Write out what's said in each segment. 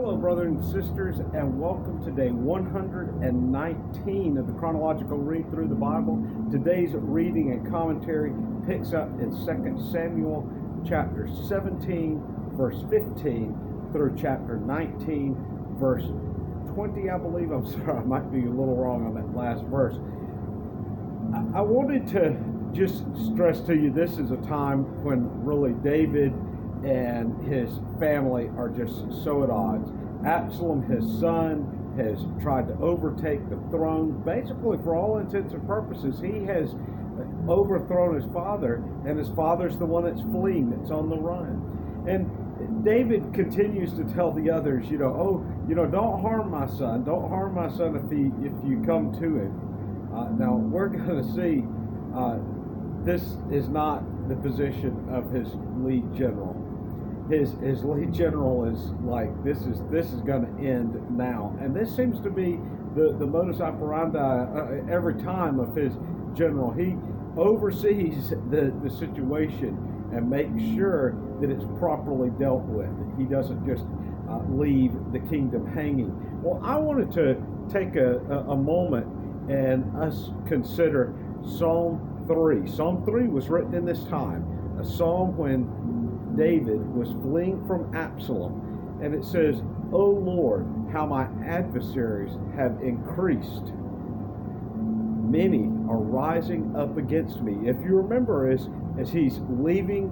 Hello, brothers and sisters, and welcome to day 119 of the Chronological Read Through the Bible. Today's reading and commentary picks up in 2 Samuel chapter 17, verse 15, through chapter 19, verse 20, I believe. I'm sorry, I might be a little wrong on that last verse. I wanted to just stress to you this is a time when really David and his family are just so at odds. Absalom, his son, has tried to overtake the throne. Basically, for all intents and purposes, he has overthrown his father, and his father's the one that's fleeing, that's on the run. And David continues to tell the others, don't harm my son. Don't harm my son if you come to him. Now, we're going to see this is not the position of his lead general. His lead general is like, this is going to end now, and this seems to be the modus operandi every time of his general. He oversees the situation and makes sure that it's properly dealt with. He doesn't just leave the kingdom hanging. Well, I wanted to take a moment and us consider Psalm 3. Psalm 3 was written in this time, a psalm when David was fleeing from Absalom, and it says, "O Lord, how my adversaries have increased. Many are rising up against me." If you remember, as he's leaving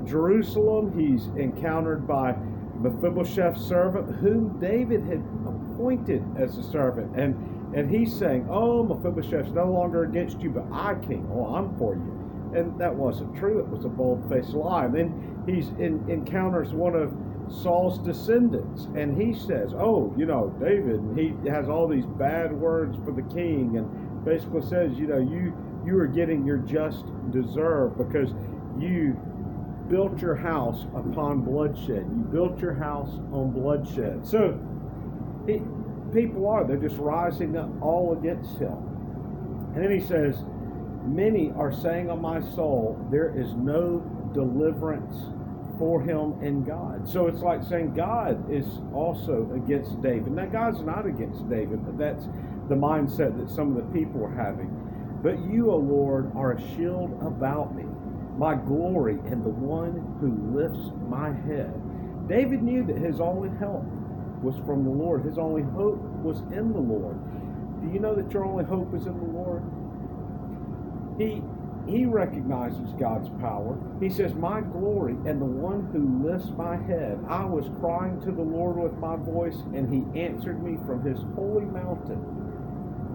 Jerusalem, he's encountered by Mephibosheth's servant, whom David had appointed as a servant, and he's saying, "Oh, Mephibosheth's no longer against you, but I, king, I'm for you." And that wasn't true. It was a bold-faced lie. And then he encounters one of Saul's descendants, and he says, David, and he has all these bad words for the king, and basically says, you are getting your just deserve because you built your house upon bloodshed. You built your house on bloodshed. So they're just rising up all against him. And then he says, "Many are saying of my soul, there is no deliverance for him in God." So it's like saying God is also against David. Now, God's not against David, but that's the mindset that some of the people are having. "But you, O Lord, are a shield about me, my glory, and the one who lifts my head." David knew that his only help was from the Lord. His only hope was in the Lord. Do you know that your only hope is in the Lord? He recognizes God's power. He says, "My glory and the one who lifts my head. I was crying to the Lord with my voice, and he answered me from his holy mountain.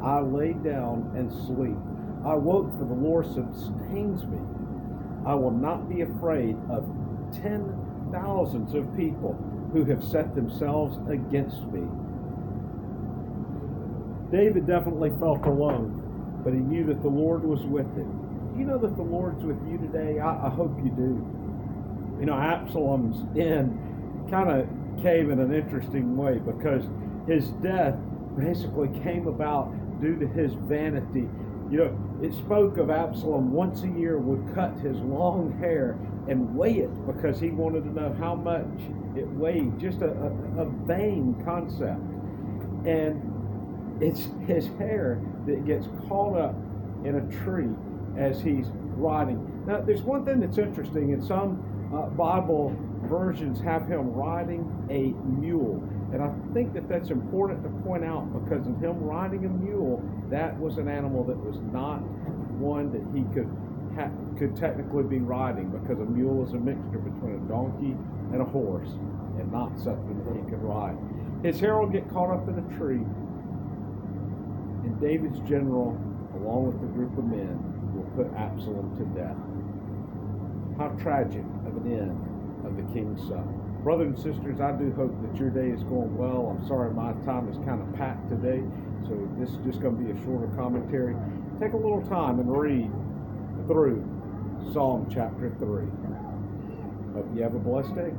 I lay down and sleep. I woke, for the Lord sustains me. I will not be afraid of 10,000s of people who have set themselves against me." David definitely felt alone, but he knew that the Lord was with him. Do you know that the Lord's with you today? I hope you do. Absalom's end kind of came in an interesting way because his death basically came about due to his vanity. It spoke of Absalom once a year would cut his long hair and weigh it because he wanted to know how much it weighed. Just a vain concept. And it's his hair that gets caught up in a tree as he's riding. Now, there's one thing that's interesting. In some Bible versions have him riding a mule. And I think that that's important to point out because in him riding a mule, that was an animal that was not one that he could technically be riding, because a mule is a mixture between a donkey and a horse and not something that he could ride. His hair will get caught up in a tree, and David's general, along with a group of men, will put Absalom to death. How tragic of an end of the king's son. Brothers and sisters, I do hope that your day is going well. I'm sorry my time is kind of packed today, so this is just going to be a shorter commentary. Take a little time and read through Psalm chapter 3. Hope you have a blessed day.